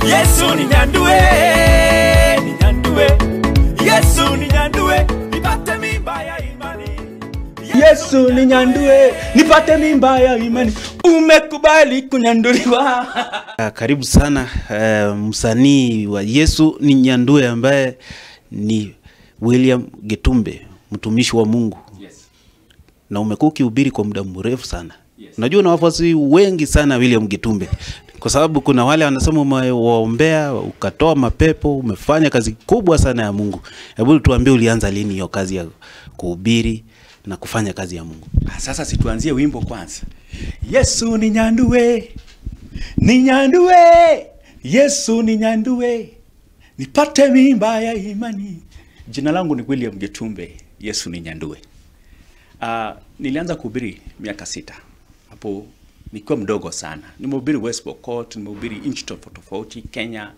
Yesu ninyandue, ninyandue. Yesu ninyandue, nipate mimba ya imani. Yesu ninyandue, nipate mimba ya imani. Umekubali kunyanduliwa. Karibu sana msanii wa Yesu ninyandue ambaye ni William Getumbe, mtumishi wa Mungu. Yes. Na umekuwa ukihubiri kwa muda mrefu sana. Yes. Unajua na wafuasi wengi sana William Getumbe. Kwa sababu kuna wale wanasema umewaombea, ukatoa mapepo, umefanya kazi kubwa sana ya Mungu. Hebu tuambie ulianza lini hiyo kazi ya kuhubiri na kufanya kazi ya Mungu? Sasa situanzie wimbo kwanza. Yesu ninyandue, ninyandue. Yesu ninyandue, nipate mimba ya imani. Jina langu ni William Getumbe. Yesu ninyandue. Nilianza kuhubiri miaka 6. Hapo nikiwa mdogo sana. Nimehubiri West Pokot, nimehubiri nchi tofauti, Kenya,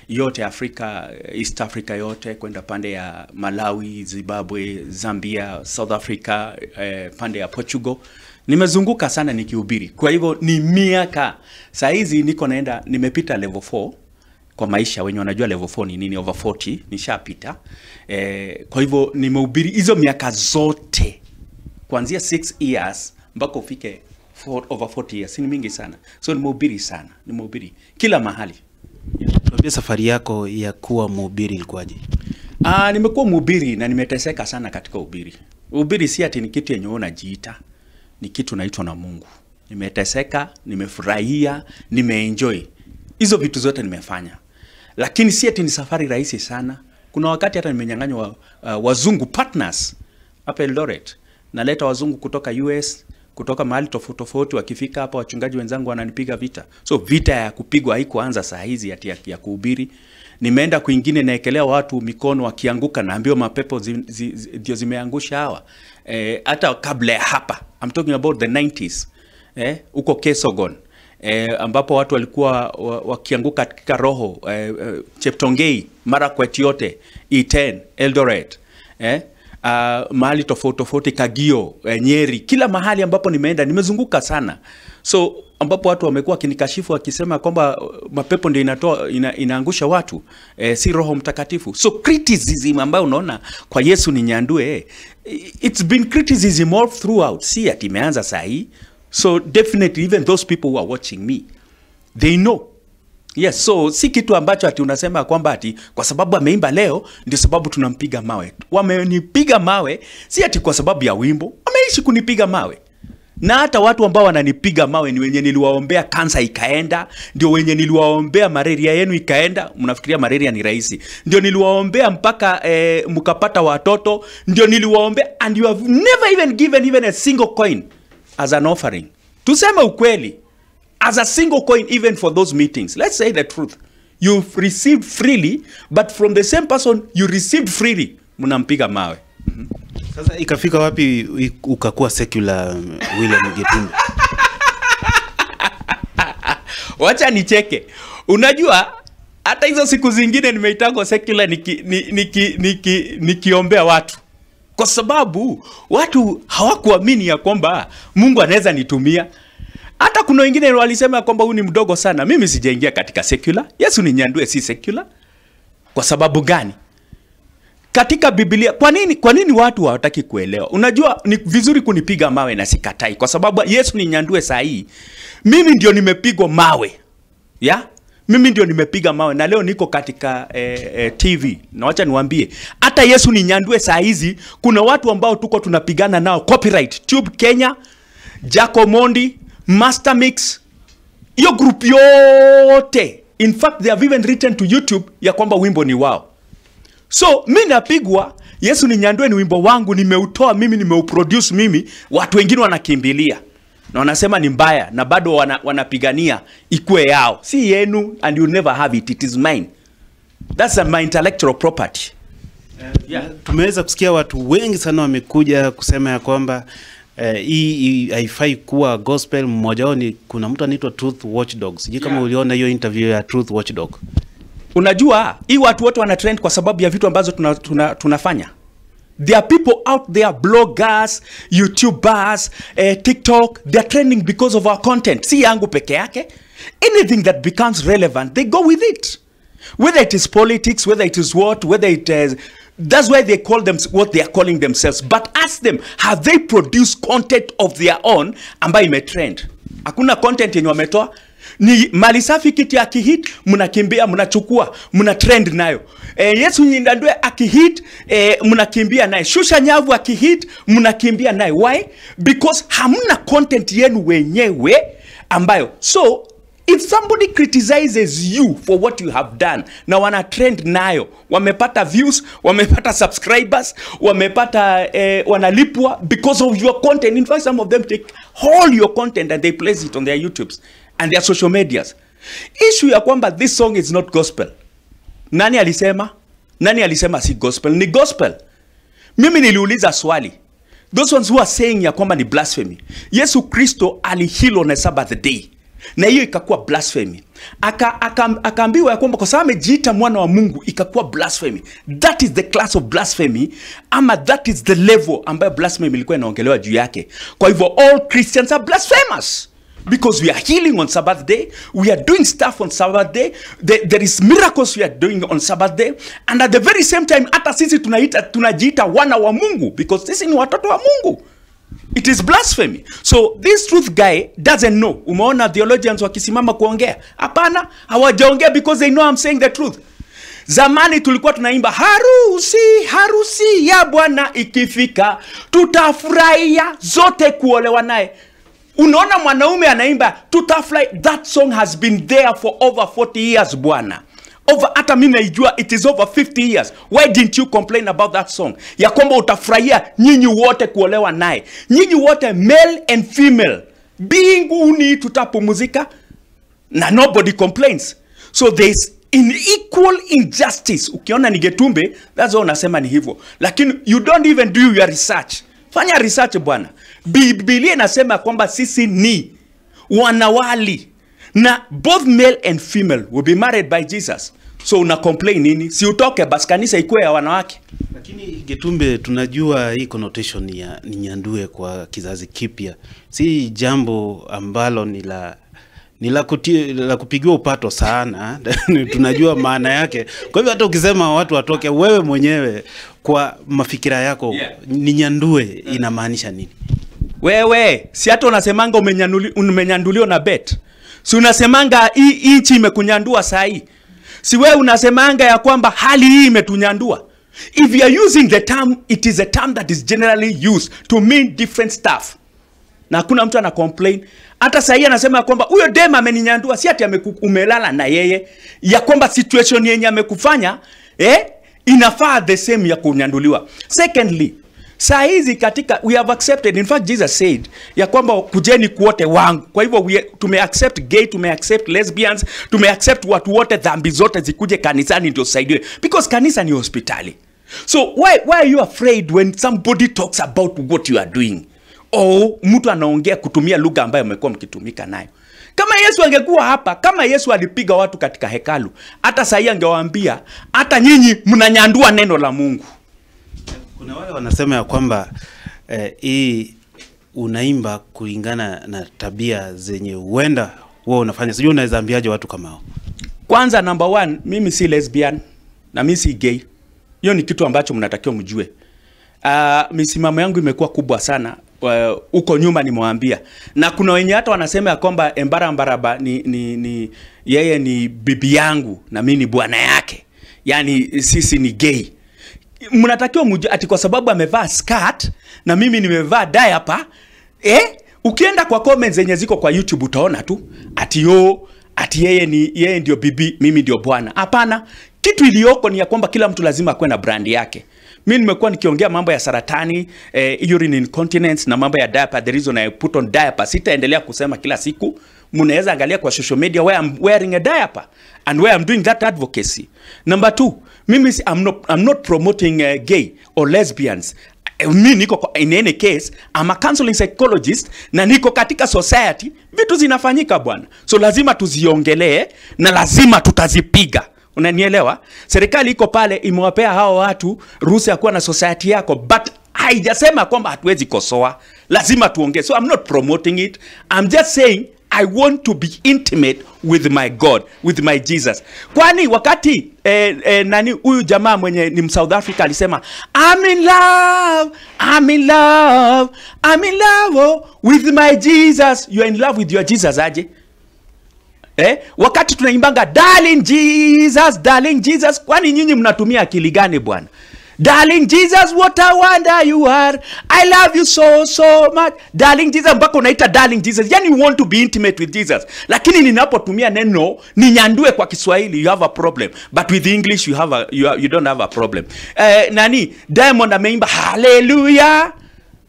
yote Afrika, East Africa yote, kwenda pande ya Malawi, Zimbabwe, Zambia, South Africa, pande ya Portugal. Nimezunguka sana nikihubiri. Kwa hivyo ni miaka. Saa hizi niko naenda, nimepita level 4 kwa maisha. Wenye wanajua level 4 ni nini, over 40 nishapita. Kwa hivyo nimehubiri hizo miaka zote kuanzia 6 years mpaka ufike over 40 years. Ni mingi sana. So nimehubiri sana, nimehubiri kila mahali. Tuambie safari yako ya kuwa mhubiri ilikuwaje? Nimekuwa mhubiri na nimeteseka sana katika uhubiri. Uhubiri si ati ni kitu yenye unajiita, ni kitu naitwa na Mungu. Nimeteseka, nimefurahia, nimeenjoy. Hizo vitu zote nimefanya. Lakini si ati ni safari rahisi sana. Kuna wakati hata nimenyang'anywa wazungu partners hapa Eldoret. Naleta wazungu kutoka US, kutoka mahali tofauti, wakifika hapa wachungaji wenzangu wananipiga vita. So vita ya kupigwa haikuanza saa hizi ya kuhubiri. Nimeenda kwingine naekelea watu mikono wakianguka, naambiwa mapepo ndio zimeangusha hawa. Hata kabla ya hapa, I'm talking about the 90s. Uko Kesogon, ambapo watu walikuwa wakianguka katika roho, Cheptongei, Marakwet yote, E10, Eldoret, mahali tofauti, Kagio, Nyeri, kila mahali ambapo nimeenda, nimezunguka sana. So ambapo watu wamekuwa kinikashifu wakisema kwamba mapepo ndio inaangusha watu, si Roho Mtakatifu. So criticism ambayo unaona kwa Yesu ninyandue, it's been criticism all throughout. Si ati imeanza saa hii. So definitely even those people who are watching me, they know. Yes, so si kitu ambacho ati unasema kwamba ati kwa sababu ameimba leo ndio sababu tunampiga mawe. Wamenipiga mawe si ati kwa sababu ya wimbo, wameishi kunipiga mawe. Na hata watu ambao wananipiga mawe ni wenye niliwaombea kansa ikaenda, ndio wenye niliwaombea malaria yenu ikaenda. Mnafikiria malaria ni rahisi? Ndio niliwaombea mpaka mkapata watoto, ndio niliwaombea, and you have never even given even a single coin as an offering. Tuseme ukweli. As a single coin even for those meetings. Let's say the truth. You've received freely, but from the same person you received freely, mnampiga mawe. Sasa ikafika wapi ukakuwa secular William Getumbe? Wacha nicheke. Unajua hata hizo siku zingine nimeitangwa secular nikiombea watu. Kwa sababu watu hawakuamini ya kwamba Mungu anaweza nitumia. Hata kuna wengine walisema kwamba huyu ni mdogo sana. Mimi sijaingia katika secular. Yesu ninyandue si secular. Kwa sababu gani? Katika Biblia, kwa nini watu hawataki kuelewa? Unajua ni vizuri kunipiga mawe na sikatai. Kwa sababu Yesu ninyandue saa hii, mimi ndio nimepigwa mawe. Ya? Mimi ndio nimepiga mawe na leo niko katika TV. Na wacha niwaambie, hata Yesu ninyandue saa hizi kuna watu ambao tuko tunapigana nao copyright. Tube Kenya, Jaco Mondi, Master Mix, hiyo group yote. In fact, they have even written to YouTube ya kwamba wimbo ni wao. So, mimi napigwa, Yesu ninyandue ni wimbo wangu, nimeutoa mimi, nimeuproduce mimi, watu wengine wanakimbilia. Na wanasema ni mbaya, na bado wanapigania ikue yao. Si yenu, and you never have it, it is mine. That's my intellectual property. Yeah. Tumeweza kusikia watu wengi sana wamekuja kusema ya kwamba hii haifai kuwa gospel. Mmoja wao ni kuna mtu anaitwa Truth Watchdog. Sijui kama uliona hiyo interview ya Truth Watchdog. Unajua hii watu wote wana trend kwa sababu ya vitu ambazo tunafanya. There are people out there, bloggers, YouTubers, TikTok, they are trending because of our content. Si yangu peke yake. Anything that becomes relevant, they go with it. Whether it is politics, whether it is what, whether it is... That's why they call them what they are calling themselves. But ask them, have they produced content of their own ambayo imetrend? Hakuna content yenye wametoa. Ni mali safi kiti akihit, mnakimbia, mnachukua, mnatrend nayo. Yesu ninyandue akihit, mnakimbia nayo. Shusha nyavu akihit, mnakimbia nayo. Why? Because hamna content yenu wenyewe ambayo. So, if somebody criticizes you for what you have done, na wana trend nayo, wamepata views, wamepata subscribers, wamepata wanalipwa because of your content. In fact, some of them take all your content and they place it on their YouTubes and their social medias. Issue ya kwamba this song is not gospel. Nani alisema? Nani alisema si gospel? Ni gospel. Mimi niliuliza swali. Those ones who are saying ya kwamba ni blasphemy. Yesu Kristo alihilo on a Sabbath day. Na hiyo ikakuwa blasphemy. Akaambiwa ya kwamba kwa sababu amejiita mwana wa Mungu ikakuwa blasphemy. That is the class of blasphemy, ama that is the level ambayo blasphemy ilikuwa inaongelewa juu yake. Kwa hivyo all Christians are blasphemous. Because we are healing on Sabbath day, we are doing stuff on Sabbath day, there is miracles we are doing on Sabbath day, and at the very same time hata sisi tunajiita wana wa Mungu because sisi ni watoto wa Mungu. It is blasphemy. So this truth guy doesn't know. Umeona theologians wakisimama kuongea? Hapana, hawajaongea because they know I'm saying the truth. Zamani tulikuwa tunaimba harusi, harusi ya Bwana ikifika, tutafurahia zote kuolewa naye. Unaona mwanaume anaimba tutafurahi. That song has been there for over 40 years bwana. Over hata mimi naijua it is over 50 years. Why didn't you complain about that song? Ya kwamba utafurahia nyinyi wote kuolewa naye. Nyinyi wote male and female. Binguni tutapumzika na nobody complains. So there's unequal injustice. Ukiona ni Getumbe, that's all unasema ni hivyo. Lakini you don't even do your research. Fanya research bwana. Biblia inasema kwamba sisi ni wanawali. Na both male and female will be married by Jesus. So una complain nini? Si utoke basi kanisa ikuwe ya wanawake. Lakini Getumbe, tunajua hii connotation ya ninyandue kwa kizazi kipya si jambo ambalo ni la kupigiwa upato sana. Tunajua maana yake. Kwa hivyo hata ukisema watu watoke, wewe mwenyewe kwa mafikira yako, ninyandue inamaanisha nini? Wewe si hata unasemanga umenyandulio na bet. Si unasemanga hii nchi imekunyandua sahi. Si wewe unasemanga ya kwamba hali hii imetunyandua. If you are using the term, it is a term that is generally used to mean different stuff. Na hakuna mtu ana complain. Hata sahi anasema kwamba huyo dema ameninyandua, si ati umelala na yeye. Ya kwamba situation yenye amekufanya inafaa the same ya kunyanduliwa. Secondly, saa hizi katika we have accepted, in fact Jesus said ya kwamba kujeni kuote wangu. Kwa hivyo tumeaccept gay, tumeaccept lesbians, tumeaccept watu wote, dhambi zote zikuje kanisani ndio saidiwe, because kanisa ni hospitali. So why are you afraid when somebody talks about what you are doing? Oh, mtu anaongea kutumia lugha ambayo mmekuwa mkitumika nayo. Kama Yesu angekuwa hapa, kama Yesu alipiga watu katika hekalu, hata sahi angewaambia hata nyinyi mnanyandua neno la Mungu. Kuna wale wanasema ya kwamba hii unaimba kulingana na tabia zenye huenda wewe unafanya. Sijui unaweza ambiaje watu kama hao? Kwanza number one, mimi si lesbian na mimi si gay. Hiyo ni kitu ambacho mnatakiwa mjue. Misimamo yangu imekuwa kubwa sana. Uko nyuma nimwambia. Na kuna wenye hata wanasema ya kwamba Mbaraba ni yeye ni bibi yangu na mimi ni bwana yake. Yaani sisi ni gay. Mnatakiwa mjue ati kwa sababu amevaa skirt na mimi nimevaa diaper, ukienda kwa comments zenye ziko kwa YouTube utaona tu ati yeye ndio bibi, mimi ndio bwana. Hapana, kitu iliyoko ni ya kwamba kila mtu lazima akuwe na brand yake. Mimi nimekuwa nikiongea mambo ya saratani, urine incontinence na mambo ya diaper. The reason I put on diaper, sitaendelea kusema kila siku. Mnaweza angalia kwa social media where I'm wearing a diaper and where I'm doing that advocacy. Number 2, mimi I'm not promoting gay or lesbians. Mimi niko in any case, I'm a counseling psychologist na niko katika society, vitu zinafanyika bwana. So lazima tuziongelee na lazima tutazipiga. Unanielewa? Serikali iko pale imewapea hao watu ruhusa ya kuwa na society yako, but haijasema kwamba hatuwezi kosoa. Lazima tuongee. So I'm not promoting it. I'm just saying I want to be intimate with my God, with my Jesus. Kwani wakati nani huyu jamaa mwenye ni South Africa alisema I'm in love, I'm in love, I'm in love with my Jesus. You are in love with your Jesus aje? Wakati tunaimbanga darling Jesus, kwani nyinyi mnatumia akili gani bwana? Darling Jesus, what a wonder you are. I love you so much. Darling Jesus, mpaka unaita darling Jesus. Yani you want to be intimate with Jesus. Lakini ninapotumia neno ninyandue kwa Kiswahili, you have a problem. But with English you don't have a problem. Diamond ameimba hallelujah.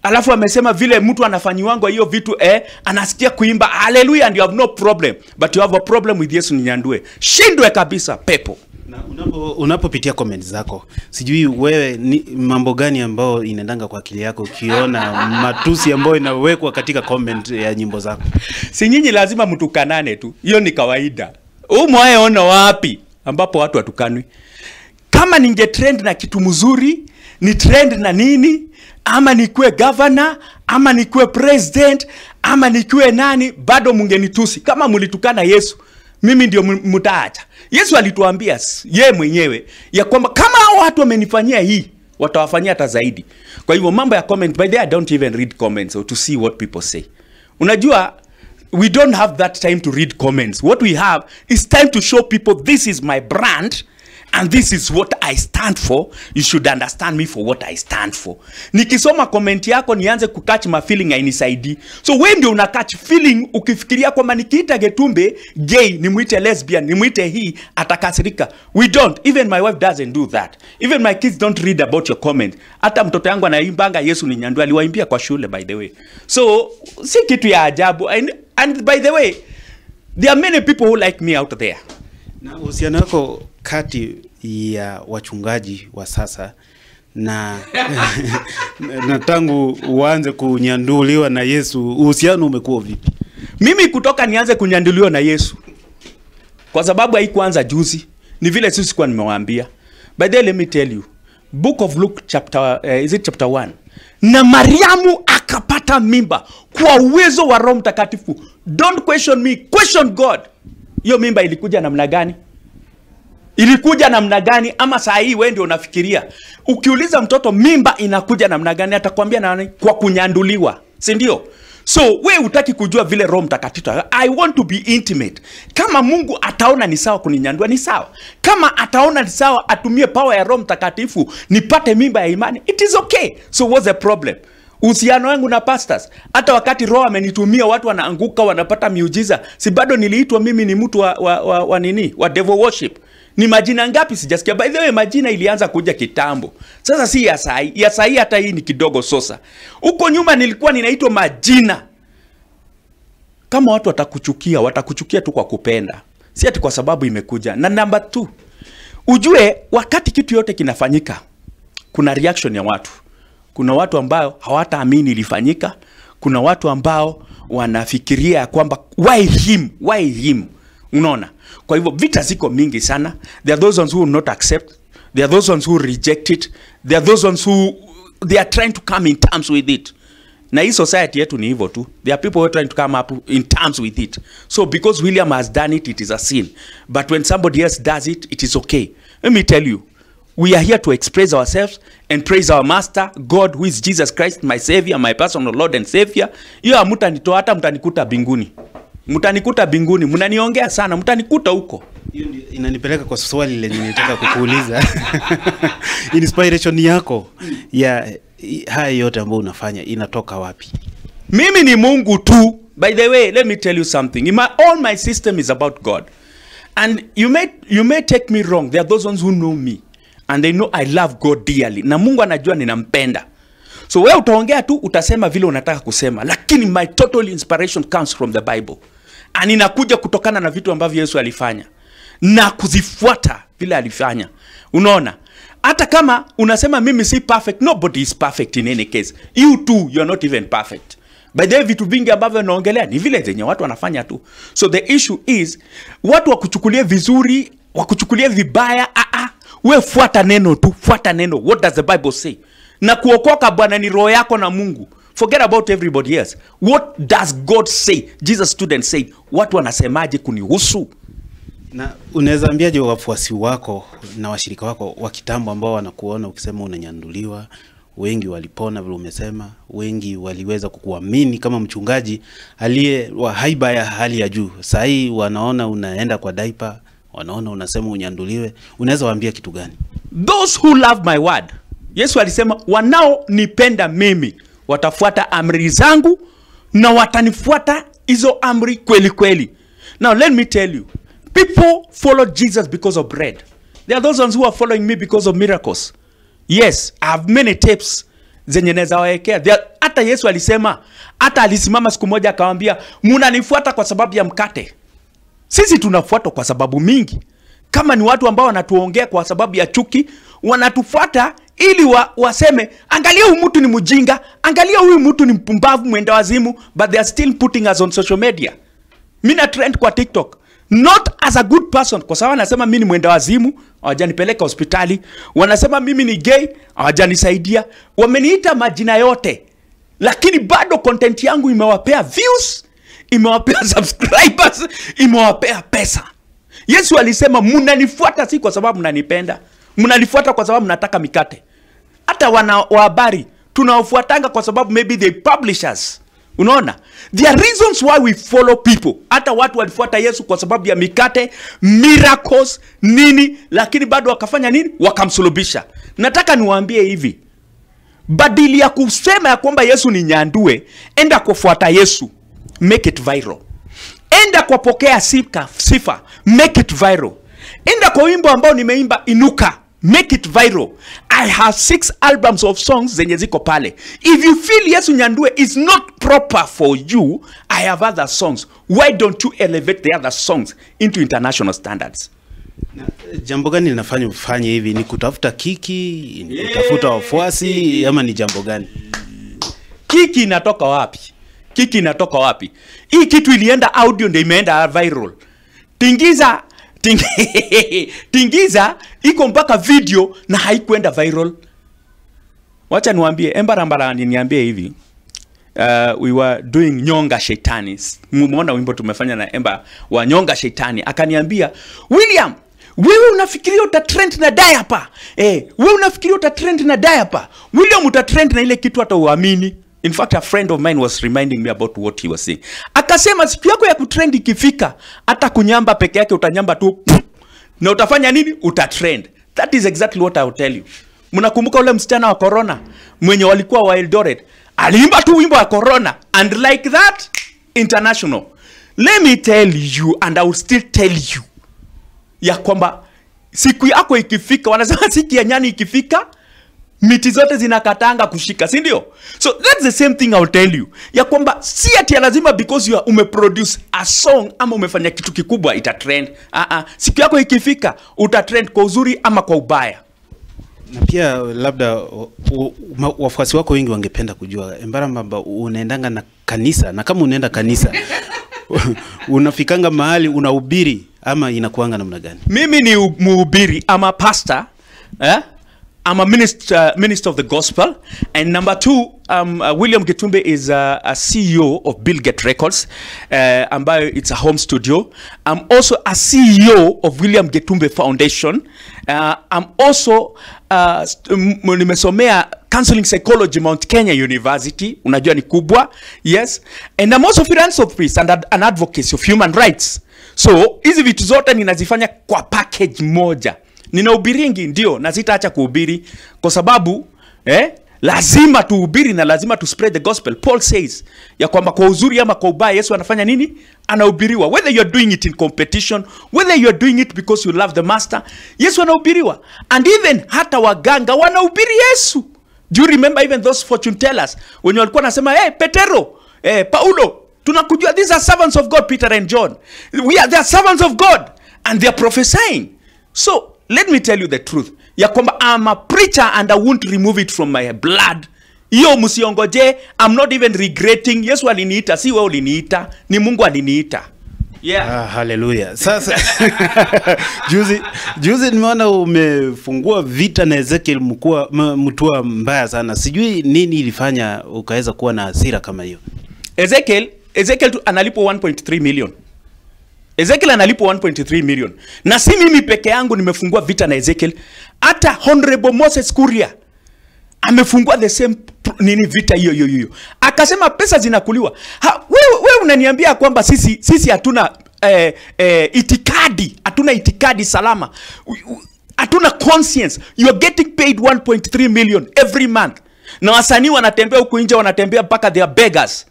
Alafu amesema vile mtu anafanyiwango hiyo vitu anasikia kuimba hallelujah and you have no problem. But you have a problem with Yesu ninyandue. Shindwe kabisa pepo. Na unapopitia comments zako, sijui wewe ni mambo gani ambao inaendanga kwa akili yako ukiona matusi ambayo inawekwa katika comment ya nyimbo zako? Si nyinyi lazima mtukanane tu. Hiyo ni kawaida. Umewaona wapi ambapo watu watukanwi? Kama ninge trend na kitu mzuri, ni trend na nini? Ama nikuwe governor, ama nikuwe president, ama nikuwe nani, bado mungenitusi. Kama mulitukana Yesu, mimi ndio mutaacha. Yesu alituambia yeye mwenyewe ya kwamba kama watu wamenifanyia hii, watawafanyia hata zaidi. Kwa hivyo mambo ya comment, by the way, I don't even read comments or to see what people say. Unajua, we don't have that time to read comments. What we have is time to show people this is my brand and this is what I stand for. You should understand me for what I stand for. Nikisoma comment yako nianze kukatch ma feeling hainisaidii. So wewe ndio unakatch feeling ukifikiria kwamba nikiita Getumbe gay, nimuite lesbian, nimuite hii atakasirika. We don't. Even my wife doesn't do that. Even my kids don't read about your comment. Hata mtoto yangu anaimbanga Yesu ninyandue, aliwaimbia kwa shule by the way. So si kitu ya ajabu. And by the way, there are many people who like me out there. Na uhusiano wako kati ya wachungaji wa sasa na na tangu uanze kunyanduliwa na Yesu, uhusiano umekuwa vipi? Mimi kutoka nianze kunyanduliwa na Yesu, kwa sababu haikuanza juzi, ni vile sisi kwa nimewaambia. By the way, let me tell you, book of Luke chapter 1. Na Mariamu akapata mimba kwa uwezo wa Roho Mtakatifu. Don't question me, question God. Hiyo mimba ilikuja namna gani? Ilikuja namna gani? Ama saa hii wewe ndio unafikiria? Ukiuliza mtoto mimba inakuja namna gani, atakwambia nani? Kwa kunyanduliwa, si ndio? So wewe hutaki kujua vile Roho Mtakatifu. I want to be intimate. Kama Mungu ataona ni sawa kuninyandua, ni sawa. Kama ataona ni sawa atumie power ya Roho Mtakatifu nipate mimba ya imani, it is okay. So what's the problem? Uhusiano wangu na pastors, hata wakati Roho amenitumia watu wanaanguka wanapata miujiza, si bado niliitwa mimi ni mtu wa nini? Wa devil worship. Ni majina ngapi sijasikia? By the way, majina ilianza kuja kitambo. Sasa si ya sahi. Ya sahi hata hii ni kidogo sosa. Huko nyuma nilikuwa ninaitwa majina. Kama watu watakuchukia tu kwa kupenda. Si ati kwa sababu imekuja. Na number 2. Ujue wakati kitu yote kinafanyika, kuna reaction ya watu. Kuna watu ambao hawataamini ilifanyika. Kuna watu ambao wanafikiria kwamba why him? Unaona? Kwa hivyo vita ziko mingi sana. There are those ones who will not accept. There are those ones who reject it. There are those ones who they are trying to come in terms with it. Na hii society yetu ni hivyo tu. There are people who are trying to come up in terms with it. So because William has done it, it is a sin. But when somebody else does it, it is okay. Let me tell you, we are here to express ourselves and praise our master, God, who is Jesus Christ, my Savior, my personal Lord and Savior. Hiyo hamutanitoa hata mtanikuta binguni. Mtanikuta binguni, mnaniongea sana, mtanikuta huko. Hiyo inanipeleka kwa swali lenye nilitaka kukuuliza. Inspiration yako ya haya yote ambayo unafanya inatoka wapi? Mimi ni Mungu tu. By the way, let me tell you something. All my system is about God. And you may take me wrong. There are those ones who know me and they know I love God dearly. Na Mungu anajua ninampenda. So wewe utaongea tu, utasema vile unataka kusema, lakini my total inspiration comes from the Bible. And inakuja kutokana na vitu ambavyo Yesu alifanya na kuzifuata vile alifanya. Unaona? Hata kama unasema mimi si perfect, nobody is perfect in any case. You too, you are not even perfect. By the way, vitu vingi ambavyo naongelea ni vile zenye watu wanafanya tu. So the issue is, watu wakuchukulia vizuri, wakuchukulia vibaya, wewe fuata neno tu, fuata neno. What does the Bible say? Na kuokoka bwana ni roho yako na Mungu. Forget about everybody else. What does God say? Jesus stood and said, watu wanasemaje kunihusu? Na unaweza ambiaje wafuasi wako na washirika wako wa kitambo ambao wanakuona ukisema unanyanduliwa? Wengi walipona vile umesema, wengi waliweza kukuamini kama mchungaji aliye wa haiba ya hali ya juu. Sasa hii wanaona unaenda kwa diaper, wanaona unasema unyanduliwe. Unaweza waambia kitu gani? Those who love my word. Yesu alisema wanaonipenda mimi watafuata amri zangu na watanifuata hizo amri kweli kweli. Now let me tell you, people follow Jesus because of bread. There are those ones who are following me because of miracles. Yes, I have many tapes zenye naweza waekea. Hata Yesu alisema, hata alisimama siku moja akamwambia, mnanifuata kwa sababu ya mkate. Sisi tunafuata kwa sababu mingi. Kama ni watu ambao wanatuongea kwa sababu ya chuki, wanatufuata ili waseme, angalia huyu mtu ni mjinga, angalia huyu mtu ni mpumbavu mwenda wazimu, but they are still putting us on social media. Mimi na trend kwa TikTok. Not as a good person, kwa sababu wanasema mimi ni mwenda wazimu, hawajanipeleka hospitali. Wanasema mimi ni gay, hawajanisaidia. Wameniita majina yote. Lakini bado content yangu imewapea views, imewapea subscribers, imewapea pesa. Yesu alisema mnanifuata si kwa sababu mnanipenda, mnanifuata kwa sababu mnataka mikate. Hata wa habari tunaofuatanga kwa sababu maybe they publishers. Unaona? There are reasons why we follow people. Hata watu walifuata Yesu kwa sababu ya mikate, miracles, nini, lakini bado wakafanya nini? Wakamsulubisha. Nataka niwaambie hivi. Badili ya kusema ya kwamba Yesu ninyandue, enda kufuata Yesu. Make it viral. Enda kwa pokea sifa. Make it viral. Enda kwa wimbo ambao nimeimba inuka. Make it viral. I have 6 albums of songs zenye ziko pale. If you feel Yesu nyandue is not proper for you, I have other songs. Why don't you elevate the other songs into international standards? Jambo gani linafanya ufanye hivi? Ni kutafuta kiki, ni kutafuta wafuasi, ama ni jambo gani? Kiki inatoka wapi? Kiki inatoka wapi? Hii kitu ilienda audio ndio imeenda viral. Tingiza iko mpaka video na haikuenda viral. Wacha niwaambie, Embarambara niambie hivi. We were doing nyonga shetani. Mumeona wimbo tumefanya na Emba wa nyonga shetani. Akaniambia, William, wewe unafikiria utatrend na diaper? Wewe unafikiria utatrend na diaper? William utatrend na ile kitu hata uamini. In fact, a friend of mine was reminding me about what he was saying. Akasema siku yako ya kutrend ikifika, hata kunyamba peke yake utanyamba tu. Na utafanya nini? Utatrend. That is exactly what I will tell you. Mnakumbuka ule msichana wa corona mwenye walikuwa wa Eldoret? Aliimba tu wimbo wa corona and like that international. Let me tell you and I will still tell you. Ya kwamba siku yako ikifika, wanasema siku ya nyani ikifika, miti zote zinakatanga kushika, si ndio? So that's the same thing I will tell you. Ya kwamba si ati lazima because you umeproduce a song ama umefanya kitu kikubwa itatrend. Siku yako ikifika utatrend kwa uzuri ama kwa ubaya. Na pia labda wafuasi wako wengi wangependa kujua, Embarambara unaendanga na kanisa, na kama unaenda kanisa unafikanga mahali unahubiri ama inakuanga namna gani? Mimi ni mhubiri, ama pastor, I'm a minister of the gospel. And number 2, William Getumbe is a CEO of Bill Get Records. Ambayo it's a home studio. I'm also a CEO of William Getumbe Foundation. I'm also nimesomea counseling psychology Mount Kenya University. Unajua ni kubwa. Yes. And I'm also philanthropist and an advocacy of human rights. So hizi vitu zote ninazifanya kwa package moja. Ninaubiringi ndio na sitaacha kuhubiri kwa sababu lazima tuhubiri na lazima to spread the gospel. Paul says ya kwamba kwa uzuri ama kwa ubaya Yesu anafanya nini? Anahubiriwa. Whether you are doing it in competition, whether you are doing it because you love the master, Yesu anahubiriwa. And even hata waganga wanahubiri Yesu. Do you remember even those fortune tellers when walikuwa nasema Petero, Paulo, tunakujua, these are servants of God, Peter and John. They are servants of God and they are prophesying. So let me tell you the truth. Ya kwamba I'm a preacher and I won't remove it from my blood. Iyo msiongoje, I'm not even regretting. Yesu aliniita, si wewe uliniita, ni Mungu aliniita. Yeah. Hallelujah. Sasa juzi nimeona umefungua vita na Ezekiel mtua mbaya sana. Sijui nini ilifanya ukaweza kuwa na hasira kama hiyo. Ezekiel analipo 1.3 million. Ezekiel analipo 1.3 million. Na si mimi peke yangu nimefungua vita na Ezekiel. Hata Honorable Moses Kuria amefungua the same vita hiyo. Akasema pesa zinakuliwa. Wewe unaniambia kwamba sisi hatuna itikadi salama. Hatuna conscience. You are getting paid 1.3 million every month. Na wasanii wanatembea huko nje, wanatembea mpaka they are beggars.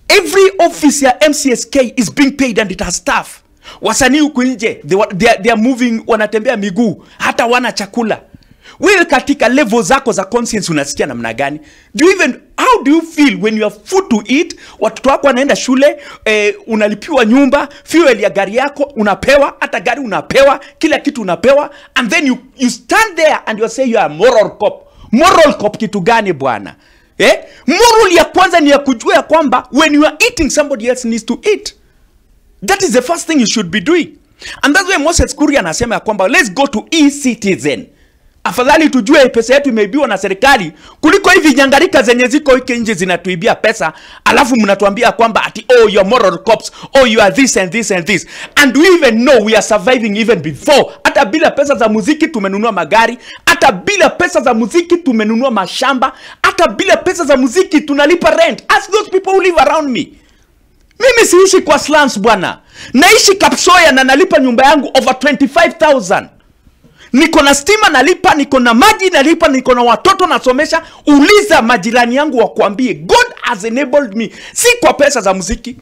Every office ya MCSK is being paid and it has staff. Wasanii huko nje they are moving, wanatembea miguu, hata wana chakula. Wewe katika level zako za conscience unasikia namna gani? How do you feel when you have food to eat? Watoto wako wanaenda shule, unalipiwa nyumba, fuel ya gari yako unapewa, hata gari unapewa, kila kitu unapewa, and then you stand there and you say you are a moral cop. Moral cop kitu gani bwana? Moral ya kwanza ni ya kujua ya kwamba when you are eating, somebody else needs to eat. That is the first thing you should be doing. And that's why Moses Kuria anasema ya kwamba let's go to e-citizen. Afadhali tujue pesa yetu imeibiwa na serikali kuliko hivi nyangarika zenye ziko hiki nje zinatuibia pesa, alafu mnatuambia kwamba ati you are moral cops, you are this and this and this. And we even know we are surviving even before. Hata bila pesa za muziki tumenunua magari, hata bila pesa za muziki tumenunua mashamba, hata bila pesa za muziki tunalipa rent. Ask those people who live around me. Mimi siishi kwa slums bwana. Naishi Kapsoya na nalipa nyumba yangu over 25,000. Niko na stima nalipa, niko na maji nalipa, niko na watoto nasomesha. Uliza majirani yangu wakuambie God has enabled me. Si kwa pesa za muziki.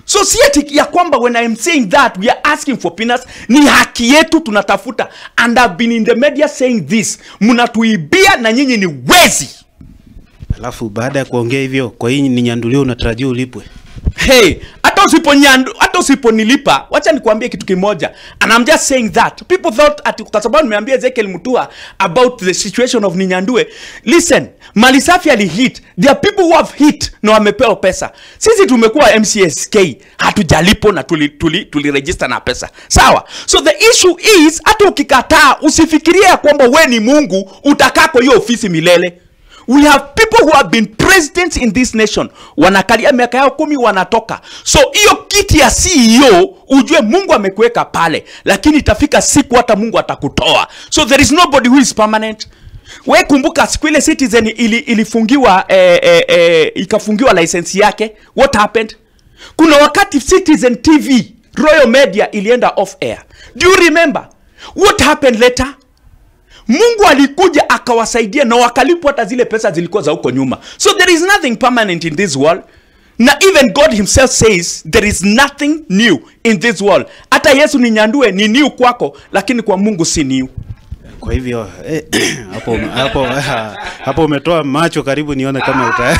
So si eti ya kwamba when I am saying that we are asking for peanuts, ni haki yetu tunatafuta. And I've been in the media saying this. Mnatuibia na nyinyi ni wezi. Alafu baada ya kuongea hivyo, kwa hii ninyandulio unatarajia ulipwe? Hata usiponilipa, wacha nikwambie kitu kimoja. And I'm just saying that people thought kwa sababu nimeambia Ezekiel Mutua about the situation of Ninyandue. Listen, Malisafi alihit. There are people who have hit na wamepewa pesa. Sisi tumekuwa MCSK, hatujalipo na tuliregister na pesa. Sawa? So the issue is, hata ukikataa usifikiria kwamba we ni Mungu utakaa kwa hiyo ofisi milele. We have people who have been presidents in this nation. Wanakalia miaka yao 10 wanatoka. So hiyo kiti ya CEO ujue Mungu amekuweka pale, lakini itafika siku hata Mungu atakutoa. So there is nobody who is permanent. We kumbuka siku ile Citizen ilifungiwa ikafungiwa license yake. What happened? Kuna wakati Citizen TV, Royal Media ilienda off air. Do you remember? What happened later? Mungu alikuja akawasaidia na wakalipwa hata zile pesa zilikuwa za huko nyuma. So there is nothing permanent in this world. Na even God himself says there is nothing new in this world. Hata Yesu ninyandue ni new kwako, lakini kwa Mungu si new. Kwa hivyo hapo umetoa macho karibu nione kama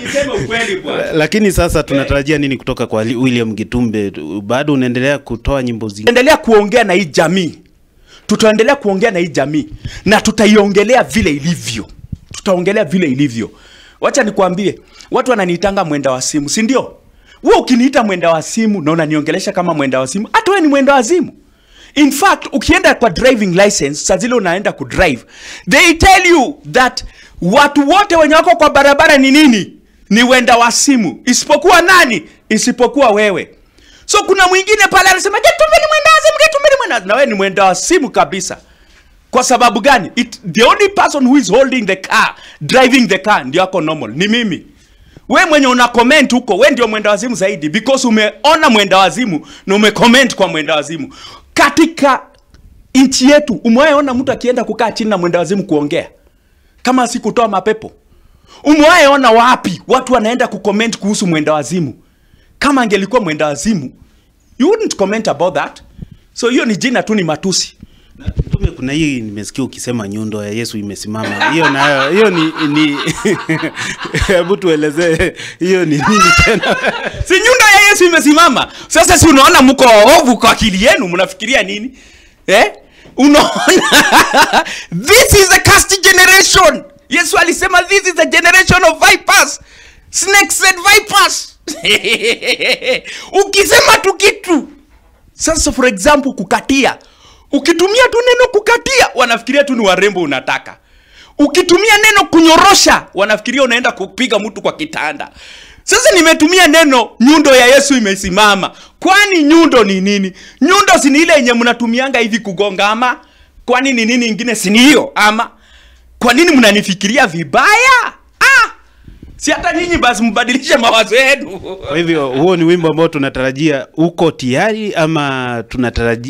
Niseme ukweli bwana. Lakini sasa tunatarajia nini kutoka kwa William Getumbe? Bado unaendelea kutoa nyimbo zingine? Endelea kuongea na hii jamii. Tutaendelea kuongea na hii jamii na tutaiongelea vile ilivyo. Tutaongelea vile ilivyo. Wacha nikwambie, watu wananiitanga mwenda wa simu, si ndio? Wewe ukiniita mwenda wa simu na unaniongelesha kama mwenda wa simu, hata wewe ni mwenda wa simu. In fact, ukienda kwa driving license, saa zile unaenda ku drive, they tell you that watu wote wenye wako kwa barabara ni nini? Ni wenda wa simu. Isipokuwa nani? Isipokuwa wewe. So kuna mwingine pale anasema Getumbe ni mwenda wa simu, Getumbe ni mwenda. Na wewe ni mwenda wa simu kabisa. Kwa sababu gani? The only person who is holding the car, driving the car, ndio yako normal. Ni mimi. Wewe mwenye una comment huko, wewe ndio mwenda wazimu zaidi because umeona mwenda wazimu na umecomment kwa mwenda wazimu. Katika nchi yetu umewaona mtu akienda kukaa chini na mwenda wazimu kuongea? Kama si kutoa mapepo. Umewaona wapi watu wanaenda kucomment kuhusu mwenda wazimu? Kama angelikuwa mwenda wazimu, you wouldn't comment about that. So hiyo ni jina tu, ni matusi. Tume kuna hii nimesikia ukisema nyundo ya Yesu imesimama. Hiyo nayo hiyo ni hebu tuelezee hiyo ni nini tena? Si nyundo ya Yesu imesimama. Sasa si unaona mko ovu kwa akili yenu, mnafikiria nini? Unaona? This is a cursed generation. Yesu alisema this is a generation of vipers. Snakes and vipers. Ukisema tu kitu. Sasa for example kukatia. Ukitumia tu neno kukatia, wanafikiria tu ni warembo unataka. Ukitumia neno kunyorosha, wanafikiria unaenda kupiga mtu kwa kitanda. Sasa nimetumia neno nyundo ya Yesu imesimama. Kwani nyundo ni nini? Nyundo si ni ile yenye mnatumianga hivi kugonga ama? Kwani ni nini ingine si ni hiyo ama? Kwa nini mnanifikiria vibaya? Si hata nyinyi basi mbadilishe mawazo yenu. Kwa hivyo huo ni wimbo ambao tunatarajia uko tayari ama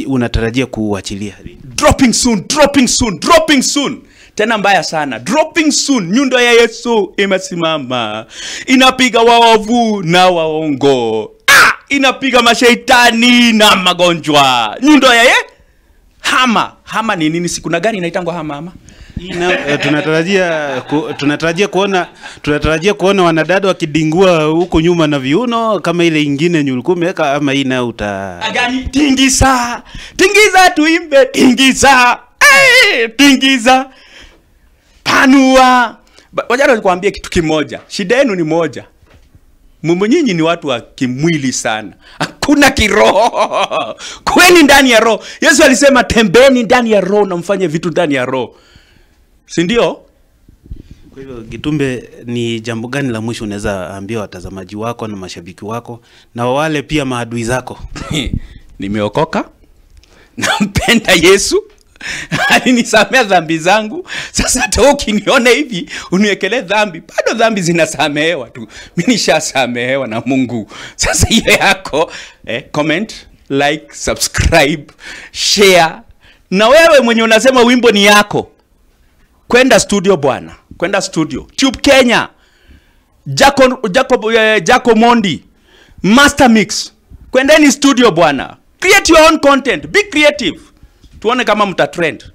unatarajia kuachilia? Dropping soon, dropping soon, dropping soon. Tena mbaya sana. Dropping soon. Nyundo ya Yesu imesimama. Inapiga waovu na waongo. Inapiga mashaitani na magonjwa. Nyundo ya hama. Hama ni nini? Sikuna gani inaitangwa hama? Tunatarajia kuona wanadada wakidingua huko nyuma na viuno kama ile ingine nyulukumeka, ama hii nayo gani? Tingiza. Tingiza tuimbe tingiza. Tingiza. Panua. Wajana nikuambia kitu kimoja. Shida yenu ni moja. Nyinyi ni watu wa kimwili sana. Hakuna kiroho. Kweni ndani ya roho. Yesu alisema tembeni ndani ya roho na mfanye vitu ndani ya roho. Si ndio? Kwa hivyo Getumbe, ni jambo gani la mwisho unaweza ambia watazamaji wako na mashabiki wako na wale pia maadui zako? Nimeokoka. Nampenda Yesu. Alinisamea dhambi zangu. Sasa hata ukiniona hivi uniwekelee dhambi, bado dhambi zinasamehewa tu. Mimi nishasamehewa na Mungu. Sasa hiyo yako comment, like, subscribe, share. Na wewe mwenye unasema wimbo ni yako, kwenda studio bwana. Kwenda studio. Tube Kenya. Jaco Mondi. Master Mix. Kwendeni studio bwana. Create your own content. Be creative. Tuone kama mta trend.